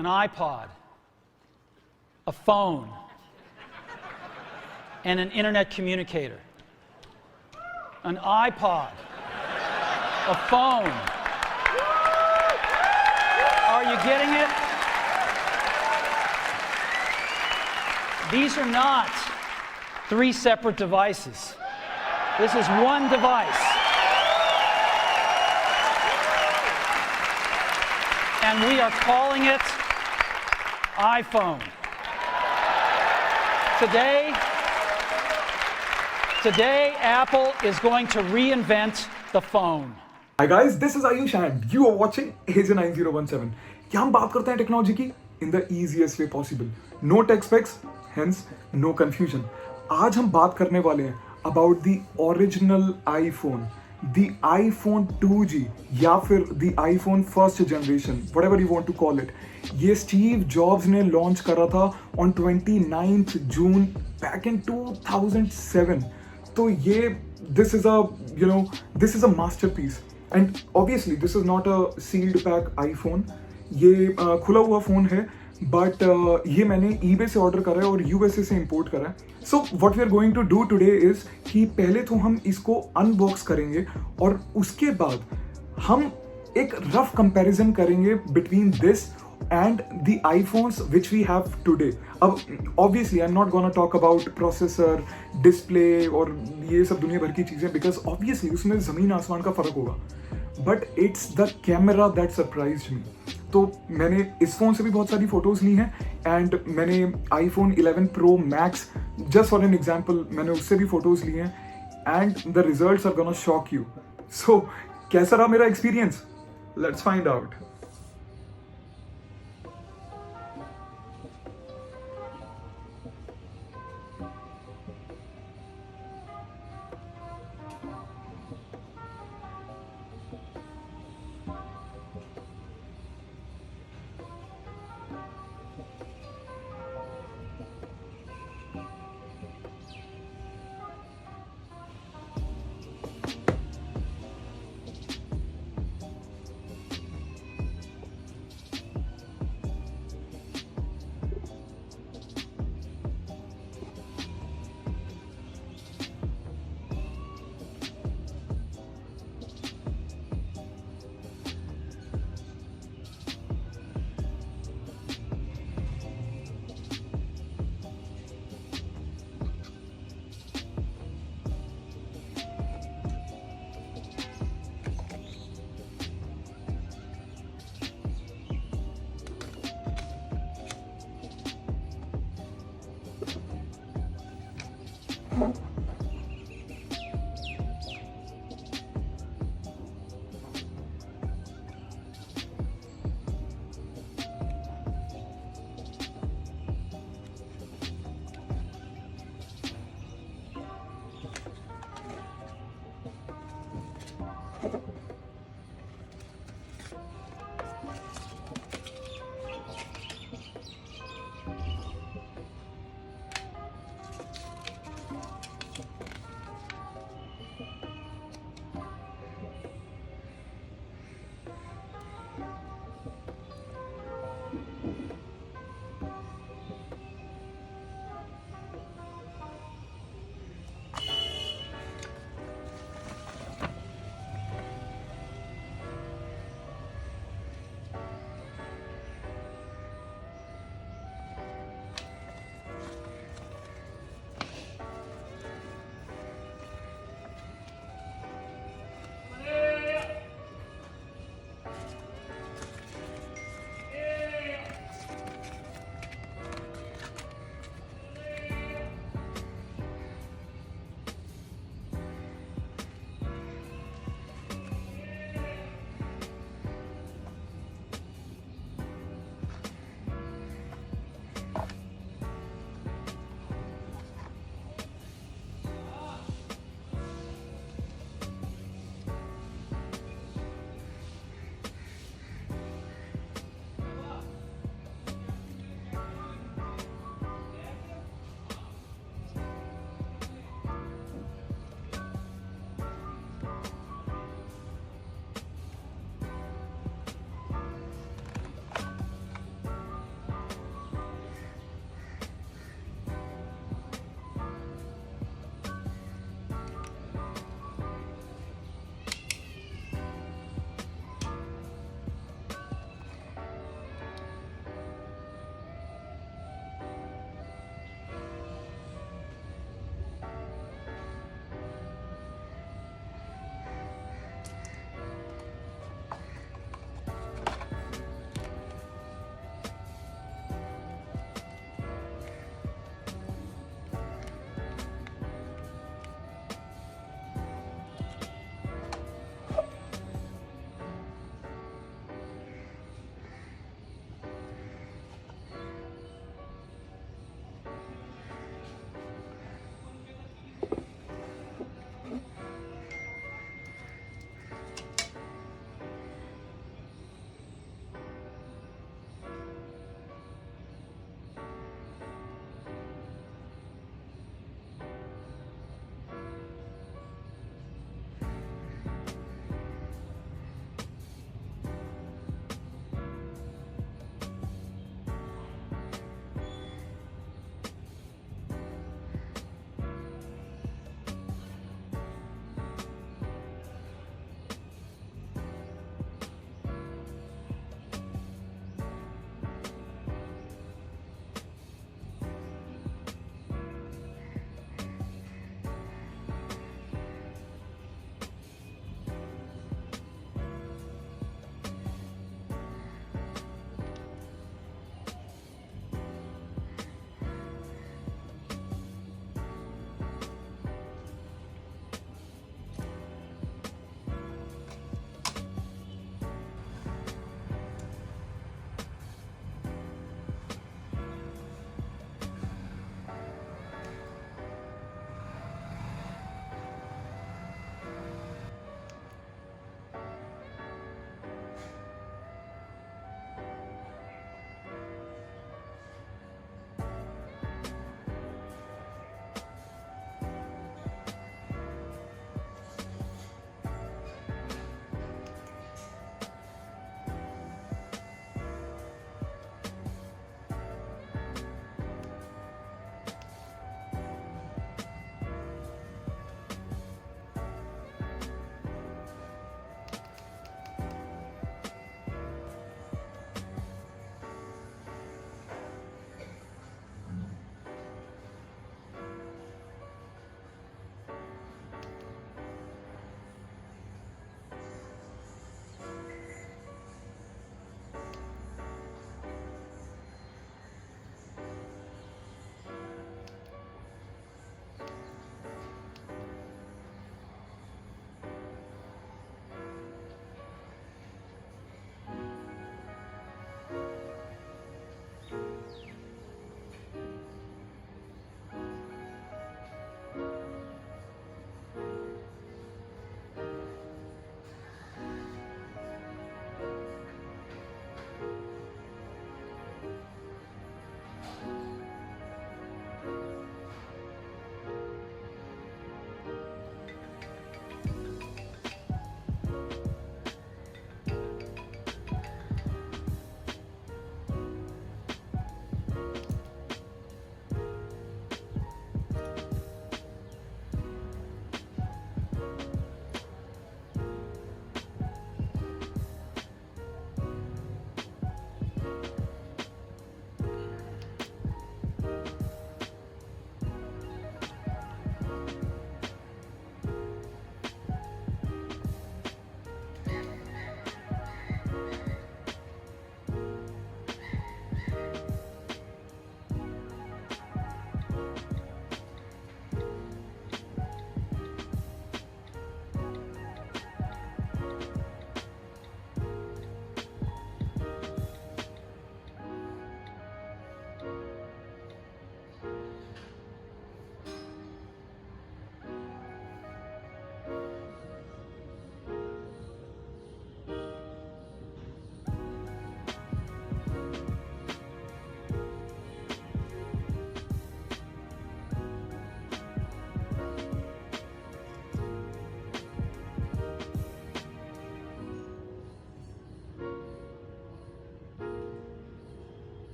an iPod, a phone, and an internet communicator. An iPod, a phone. Are you getting it? These are not three separate devices. This is one device. And we are calling it iPhone. Today, Apple is going to reinvent the phone. Hi guys, this is Ayush and you are watching AJ 9017. यहाँ हम बात करते हैं technology की in the easiest way possible. No tech specs, hence no confusion. आज हम बात करने वाले हैं about the original iPhone, the iPhone 2G या फिर the iPhone first generation, whatever you want to call it. ये स्टीव जॉब्स ने लॉन्च करा था on 29th June back in 2007. तो ये this is a masterpiece. And obviously this is not a sealed pack iPhone. ये खुला हुआ phone है बट ये मैंने eBay से ऑर्डर करा है और USA से इंपोर्ट करा है. So what we are going to do today is कि पहले तो हम इसको अनबॉक्स करेंगे और उसके बाद हम एक रफ कंपैरिजन करेंगे between this and the iPhones which we have today. अब obviously I'm not gonna talk about processor, display और ये सब दुनिया भर की चीज़ें because obviously उसमें ज़मीन आसमान का फ़र्क होगा. But it's the camera that surprised me. तो मैंने इस फ़ोन से भी बहुत सारी फ़ोटोज़ ली हैं एंड मैंने iPhone 11 Pro Max just for an example मैंने उससे भी फ़ोटोज़ ली हैं and the results are gonna shock you. So कैसा रहा मेरा experience? Let's find out.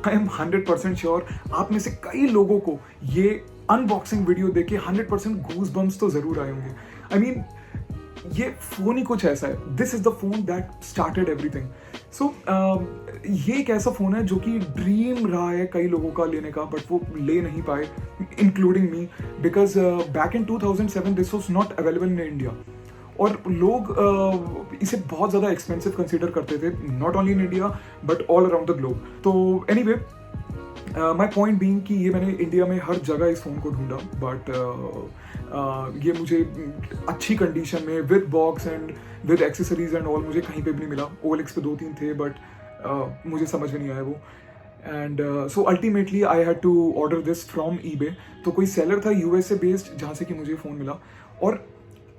I am 100% sure आप में से कई लोगों को ये अनबॉक्सिंग वीडियो देख के 100% गूज बम्स तो जरूर आए होंगे। आई मीन ये फोन ही कुछ ऐसा है, this is the phone that started everything. So ये एक ऐसा फोन है जो कि ड्रीम रहा है कई लोगों का लेने का, बट वो ले नहीं पाए, including me, because back in 2007 this was not available in India. और लोग इसे बहुत ज़्यादा एक्सपेंसिव कंसिडर करते थे, not only in India but all around the globe. तो एनीवे माई पॉइंट बीइंग कि ये मैंने इंडिया में हर जगह इस फ़ोन को ढूंढा, बट ये मुझे अच्छी कंडीशन में with box and with accessories and all मुझे कहीं पे भी नहीं मिला। OLX पे 2-3 थे, बट मुझे समझ में नहीं आया वो। And so ultimately I had to order this from eBay। तो कोई सेलर था USA बेस्ड जहाँ से कि मुझे फ़ोन मिला। और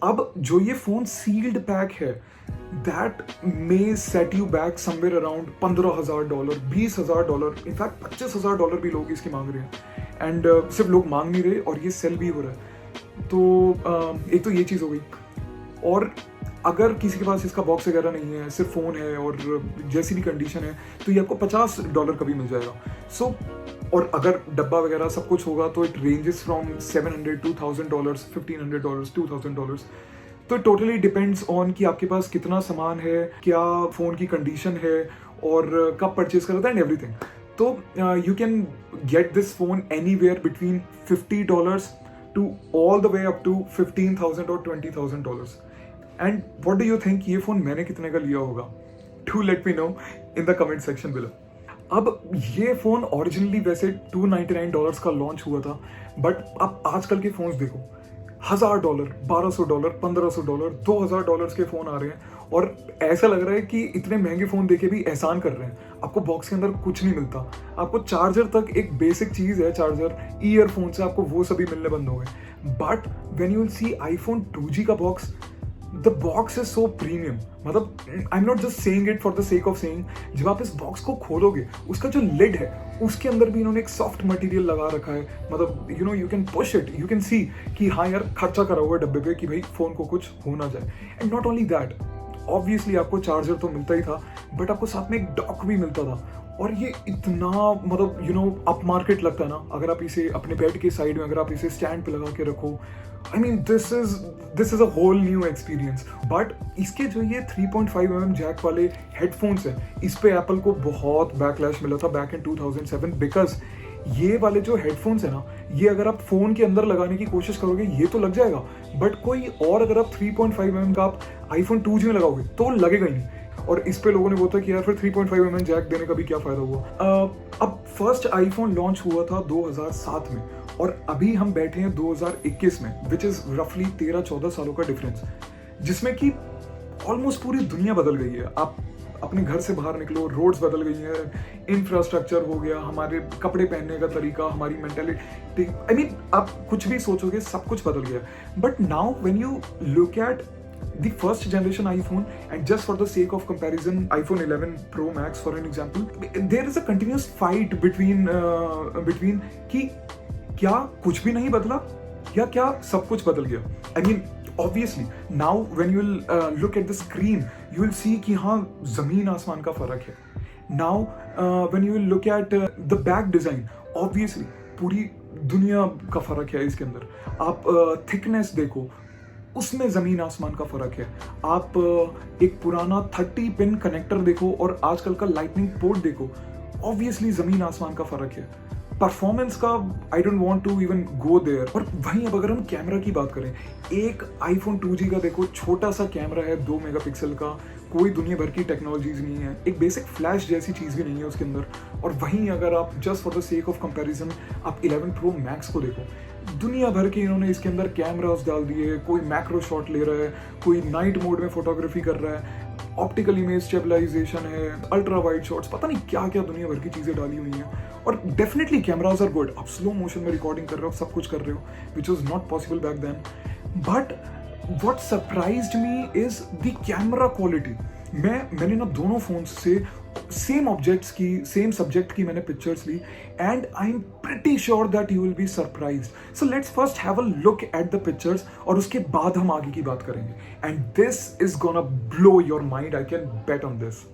अब जो ये फ़ोन सील्ड पैक है, that may set you back somewhere around $15,000, $20,000, in fact $25,000 भी लोग इसकी मांग रहे हैं। एंड सिर्फ लोग मांग नहीं रहे और ये सेल भी हो रहा है। तो एक तो ये चीज़ हो गई। और अगर किसी के पास इसका बॉक्स वगैरह नहीं है, सिर्फ फ़ोन है और जैसी भी कंडीशन है, तो ये आपको $50 का भी मिल जाएगा। सो और अगर डब्बा वगैरह सब कुछ होगा तो इट रेंजेस फ्रॉम $700 to $1,000, $1,500, $2,000। तो टोटली डिपेंड्स ऑन कि आपके पास कितना सामान है, क्या फ़ोन की कंडीशन है और कब परचेज करता है एंड एवरीथिंग। तो you can get this phone anywhere between $50 to all the way up to $15,000 or $20,000. And what do you think ये फ़ोन मैंने कितने का लिया होगा? Do let me know in the comment section below. अब ये phone originally वैसे $299 का लॉन्च हुआ था, बट अब आजकल के फ़ोन्स देखो, $1,000, $1,200, $1,500, $2,000 के फ़ोन आ रहे हैं। और ऐसा लग रहा है कि इतने महंगे फ़ोन देके भी एहसान कर रहे हैं। आपको बॉक्स के अंदर कुछ नहीं मिलता, आपको चार्जर तक एक बेसिक चीज़ है, चार्जर, ईयरफोन से आपको वो सभी मिलने बंद हो गए। But when you will see iPhone 2G का box, the box is so premium. मतलब I am not just saying it for the sake of saying. जब आप इस बॉक्स को खोलोगे, उसका जो लिड है उसके अंदर भी इन्होंने एक सॉफ्ट मटेरियल लगा रखा है। मतलब you know you can push it, you can see कि हाँ यार खर्चा करा हुआ है डब्बे पे कि भाई फ़ोन को कुछ हो ना जाए। And not only that, obviously आपको चार्जर तो मिलता ही था, बट आपको साथ में एक डॉक भी मिलता था। और ये इतना मतलब यू नो अप मार्केट लगता है ना, अगर आप इसे अपने बेड के साइड में अगर आप इसे स्टैंड पे लगा के रखो। I mean this is a whole new experience. But इसके जो ये 3.5mm जैक वाले हेडफोन्स हैं, इस पे एप्पल को बहुत बैकलैश मिला था बैक इन 2007, बिकॉज ये वाले जो हेडफोन्स है ना, ये अगर आप फ़ोन के अंदर लगाने की कोशिश करोगे ये तो लग जाएगा, बट कोई और अगर आप 3.5mm का आप iPhone 2G में लगाओगे तो लगेगा ही नहीं। और इस पे लोगों ने बोलता कि यार फिर 3.5mm जैक देने का भी क्या फ़ायदा हुआ। अब फर्स्ट आईफोन लॉन्च हुआ था 2007 में और अभी हम बैठे हैं 2021 में, विच इज़ रफली 13-14 सालों का डिफरेंस, जिसमें कि ऑलमोस्ट पूरी दुनिया बदल गई है। आप अपने घर से बाहर निकलो, रोड्स बदल गई हैं, इंफ्रास्ट्रक्चर हो गया, हमारे कपड़े पहनने का तरीका, हमारी मेंटालिटी, आई मीन आप कुछ भी सोचोगे सब कुछ बदल गया। But now when you look at the first generation iPhone, and just for the sake of comparison, iPhone 11 Pro Max for an example, there is a continuous fight between कि क्या कुछ भी नहीं बदला या क्या सब कुछ बदल गया। I mean obviously now when you will look at the screen you will see कि हाँ जमीन आसमान का फर्क है। Now when you will look at the back design, obviously पूरी दुनिया का फर्क है इसके अंदर। आप थिकनेस देखो, उसमें ज़मीन आसमान का फ़र्क है। आप एक पुराना 30 पिन कनेक्टर देखो और आजकल का लाइटनिंग पोर्ट देखो, ऑब्वियसली ज़मीन आसमान का फ़र्क है। परफॉर्मेंस का I don't want to even go there. और वहीं अब अगर हम कैमरा की बात करें, एक iPhone 2G का देखो, छोटा सा कैमरा है 2 मेगापिक्सल का, कोई दुनिया भर की टेक्नोलॉजीज नहीं है, एक बेसिक फ्लैश जैसी चीज़ भी नहीं है उसके अंदर। और वहीं अगर आप just for the sake of comparison आप 11 Pro Max को देखो, दुनिया भर के इन्होंने इसके अंदर कैमरास डाल दिए, कोई मैक्रो शॉट ले रहा है, कोई नाइट मोड में फोटोग्राफी कर रहा है, ऑप्टिकल इमेज स्टेबलाइजेशन है, अल्ट्रा वाइड शॉट्स, पता नहीं क्या क्या दुनिया भर की चीज़ें डाली हुई हैं। और डेफिनेटली कैमराज आर गुड, आप स्लो मोशन में रिकॉर्डिंग कर रहे हो, सब कुछ कर रहे हो, which was not possible back then. But what surprised me is the camera quality. मैंने ना दोनों फोन्स से सेम सब्जेक्ट की मैंने पिक्चर्स ली, and I am pretty sure that you will be surprised. So let's first have a look at the pictures और उसके बाद हम आगे की बात करेंगे, and this is gonna blow your mind, I can bet on this.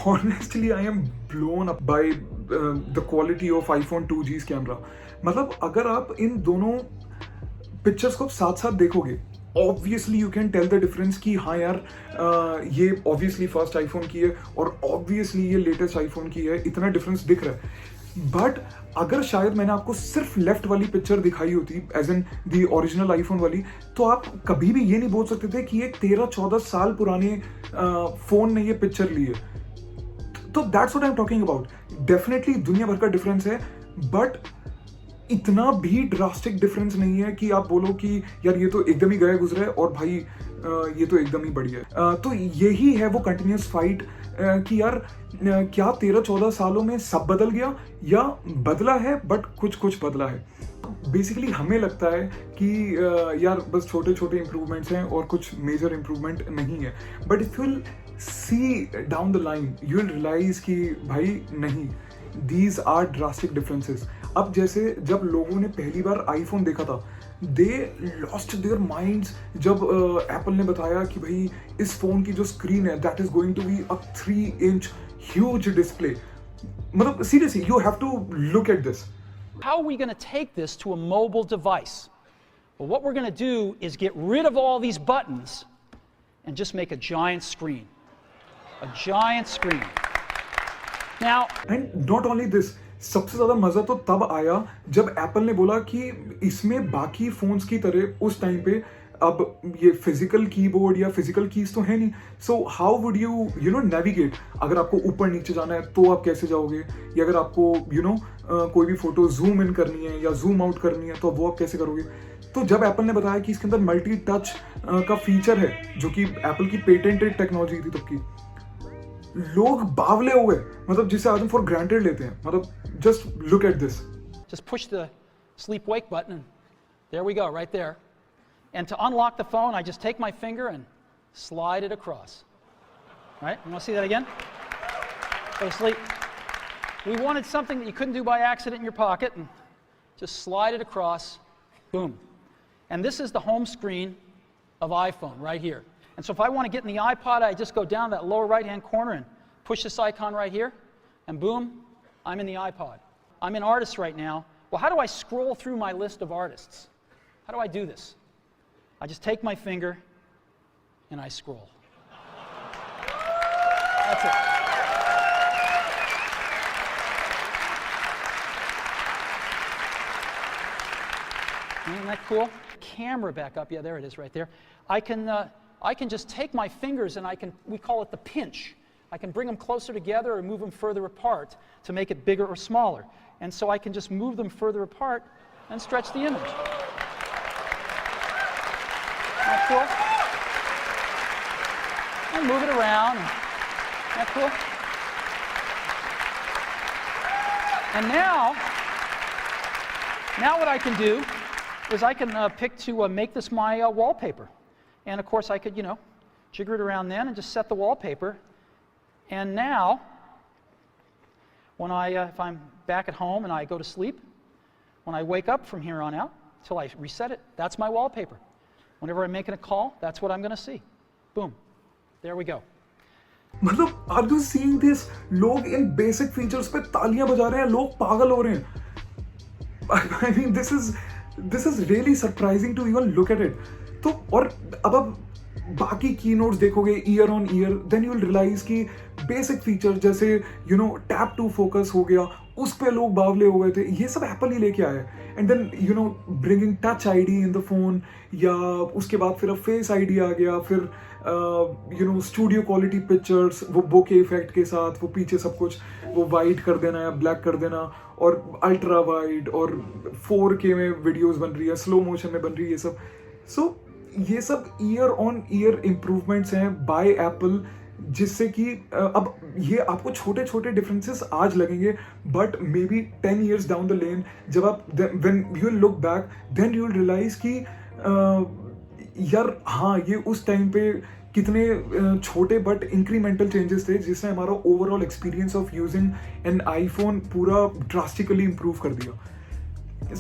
honestly I am blown up by the quality of iPhone 2G's camera. मतलब अगर आप इन दोनों पिक्चर्स को साथ साथ देखोगे, obviously you can tell the difference कि हाँ यार ये ऑब्वियसली फर्स्ट आईफोन की है और ऑब्वियसली ये लेटेस्ट आईफोन की है, इतना डिफरेंस दिख रहा है. बट अगर शायद मैंने आपको सिर्फ लेफ्ट वाली पिक्चर दिखाई होती as an the original iPhone वाली, तो आप कभी भी ये नहीं बोल सकते थे कि एक 13-14 साल पुराने फोन ने ये पिक्चर ली है. तो that's what I am talking about. Definitely दुनिया भर का डिफरेंस है, बट इतना भी ड्रास्टिक डिफरेंस नहीं है कि आप बोलो कि यार ये तो एकदम ही गया गुजरा है और भाई ये तो एकदम ही बढ़िया है. तो यही है वो कंटिन्यूस फाइट कि यार क्या 13-14 सालों में सब बदल गया या बदला है बट कुछ कुछ बदला है. बेसिकली हमें लगता है कि यार बस छोटे छोटे इंप्रूवमेंट्स हैं और कुछ मेजर इंप्रूवमेंट नहीं है, but if you will see down the line you will realize कि भाई नहीं, दीज आर ड्रास्टिक डिफरेंसेस. अब जैसे जब लोगों ने पहली बार आईफोन देखा था, दे लॉस्ट देयर माइंड्स जब एप्पल ने बताया कि भाई इस फोन की जो स्क्रीन है that is going to be a 3-inch huge display. मतलब seriously you have to look at this. How are we going to take this to a mobile device? Well, what we're going to do is get rid of all these buttons and just make a giant screen. A giant screen. Now, and not only this, सबसे ज्यादा मजा तो तब आया जब Apple ने बोला कि इसमें बाकी फोन्स की तरह उस टाइम पे अब ये फिजिकल कीबोर्ड या फिजिकल कीज तो है नहीं. So how would you know navigate. अगर आपको ऊपर नीचे जाना है तो आप कैसे जाओगे, या अगर आपको कोई भी फोटो जूम इन करनी है या जूम आउट करनी है तो वो आप कैसे करोगे. तो जब एप्पल ने बताया कि इसके अंदर मल्टी टच का फीचर है जो कि एप्पल की पेटेंटेड टेक्नोलॉजी थी तब की, लोग बावले हो गए. मतलब जिसे आज हम फॉर ग्रांटेड लेते हैं. मतलब just look at this. just push the sleep wake button and there we go, right there. And to unlock the phone, I just take my finger and slide it across. Right? You want to see that again? Go to sleep. We wanted something that you couldn't do by accident in your pocket, and just slide it across. Boom. And this is the home screen of iPhone right here. And so if I want to get in the iPod, I just go down that lower right-hand corner and push this icon right here, and boom, I'm in the iPod. I'm in Artists right now. Well, how do I scroll through my list of artists? How do I do this? I just take my finger and I scroll. That's it. Isn't that cool? Camera back up. Yeah, there it is right there. I can just take my fingers and we call it the pinch. I can bring them closer together or move them further apart to make it bigger or smaller. And so I can just move them further apart and stretch the image. Isn't that cool? And move it around. Isn't that cool? And now what I can do is I can pick to make this my wallpaper. And of course I could, jigger it around then and just set the wallpaper. And now, when if I'm back at home and I go to sleep, when I wake up from here on out, till I reset it, that's my wallpaper. Whenever I'm making a call, that's what I'm going to see. Boom. There we go. मतलब are you seeing this? लोग इन basic features पे तालियां बजा रहे हैं, लोग पागल हो रहे हैं. I mean, this is really surprising to even look at it. तो और अब आप बाकी कीनोट्स देखोगे year on year, then you will realize कि बेसिक फीचर जैसे टैप टू फोकस हो गया, उस पे लोग बावले हो गए थे. ये सब एप्पल ही लेके आया है. And then bringing touch ID in the phone, या उसके बाद फिर अब फेस आईडी आ गया, फिर स्टूडियो क्वालिटी पिक्चर्स वो बोके इफेक्ट के साथ, वो पीछे सब कुछ वो वाइट कर देना या ब्लैक कर देना, और अल्ट्रा वाइड और 4K में वीडियोस बन रही है, स्लो मोशन में बन रही है ये सब. सो ये सब ईयर ऑन ईयर इम्प्रूवमेंट्स हैं बाय एप्पल, जिससे कि अब ये आपको छोटे छोटे डिफरेंसेस आज लगेंगे, but maybe 10 years down the lane जब आप when you will look back, then you will realize कि यार हाँ, ये उस टाइम पे कितने छोटे बट इंक्रीमेंटल चेंजेस थे जिसने हमारा overall experience of using an iPhone पूरा ड्रास्टिकली इम्प्रूव कर दिया.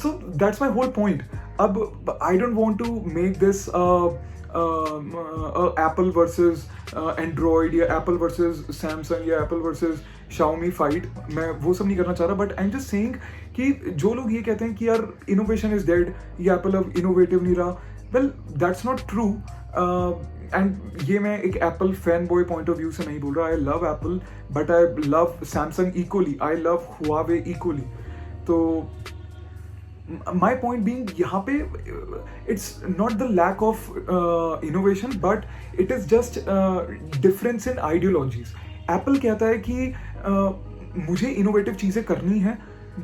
So that's my whole point. अब I don't want to make this Apple versus Android या एप्पल वर्सेस सैमसंग या एप्पल वर्सेस Xiaomi फाइट, मैं वो सब नहीं करना चाह रहा, but I am just saying कि जो लोग ये कहते हैं कि यार इनोवेशन इज डेड या एप्पल अब इनोवेटिव नहीं रहा, well that's not true. And ये मैं एक Apple fan boy point of view से नहीं बोल रहा. I love Apple but I love Samsung equally, I love Huawei equally. तो my point being यहाँ पे it's not the lack of innovation but it is just difference in ideologies. Apple कहता है कि मुझे इनोवेटिव चीज़ें करनी है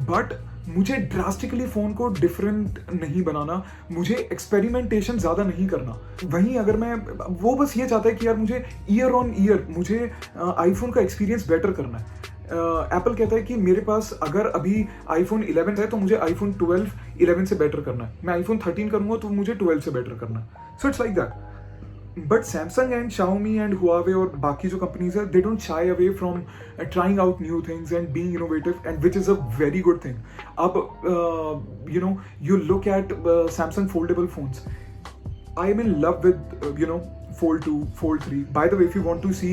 बट मुझे ड्रास्टिकली फ़ोन को डिफरेंट नहीं बनाना, मुझे एक्सपेरिमेंटेशन ज़्यादा नहीं करना. वहीं अगर मैं, वो बस ये चाहता है कि यार मुझे ईयर ऑन ईयर मुझे आईफोन का एक्सपीरियंस बेटर करना है. एप्पल कहता है कि मेरे पास अगर अभी आईफोन 11 है तो मुझे आईफोन 12 11 से बेटर करना है, मैं आईफोन 13 करूंगा तो मुझे 12 से बेटर करना है. So it's like that. But Samsung and Xiaomi and Huawei और बाकी जो कंपनीज है, they don't shy away from trying out new things and being innovative, and which is a very good thing. अब you look at Samsung foldable phones. I am in love with Fold 2, Fold 3. By the way, if you want to see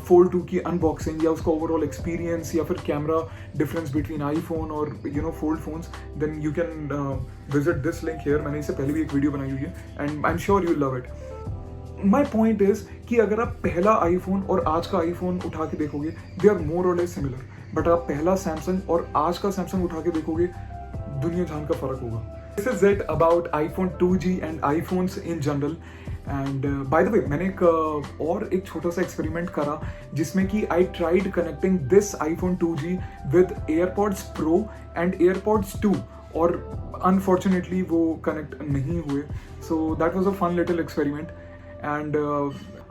Fold 2 की unboxing या उसका overall experience या फिर camera difference between iPhone और Fold phones, then you can visit this link here. मैंने इससे पहले भी एक वीडियो बनाई हुई है and I'm sure you'll love it. My point is कि अगर आप पहला iPhone और आज का iPhone उठा के देखोगे, they are more or less similar. But आप पहला Samsung और आज का Samsung उठा के देखोगे, दुनिया जान का फर्क होगा. This is it about iPhone 2G and iPhones in general. And by the way मैंने एक छोटा सा एक्सपेरिमेंट करा जिसमें कि I tried connecting this iPhone 2G with AirPods Pro and AirPods 2 और अनफॉर्चुनेटली वो कनेक्ट नहीं हुए. So that was a fun little experiment. And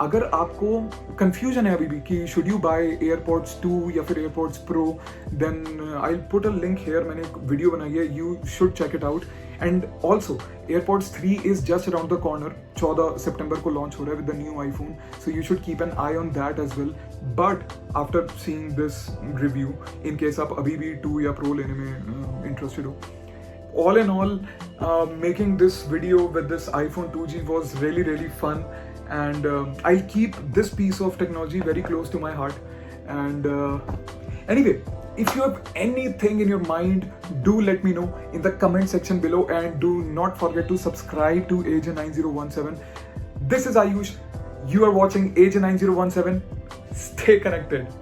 अगर आपको कंफ्यूजन है अभी भी कि शुड यू बाय एयरपॉड्स 2 या फिर AirPods Pro, then I put a link here. मैंने एक वीडियो बनाई है, you should check it out. And also AirPods 3 is just around the corner. 14 सितंबर को लॉन्च हो रहा है with the new iPhone, so you should keep an eye on that as well. But after seeing this review, in case आप अभी भी 2 या Pro लेने में interested हो, all in all, making this video with this iPhone 2G was really fun, and I'll keep this piece of technology very close to my heart. And anyway, if you have anything in your mind, do let me know in the comment section below, and do not forget to subscribe to AJ9017. This is Ayush. You are watching AJ9017. Stay connected.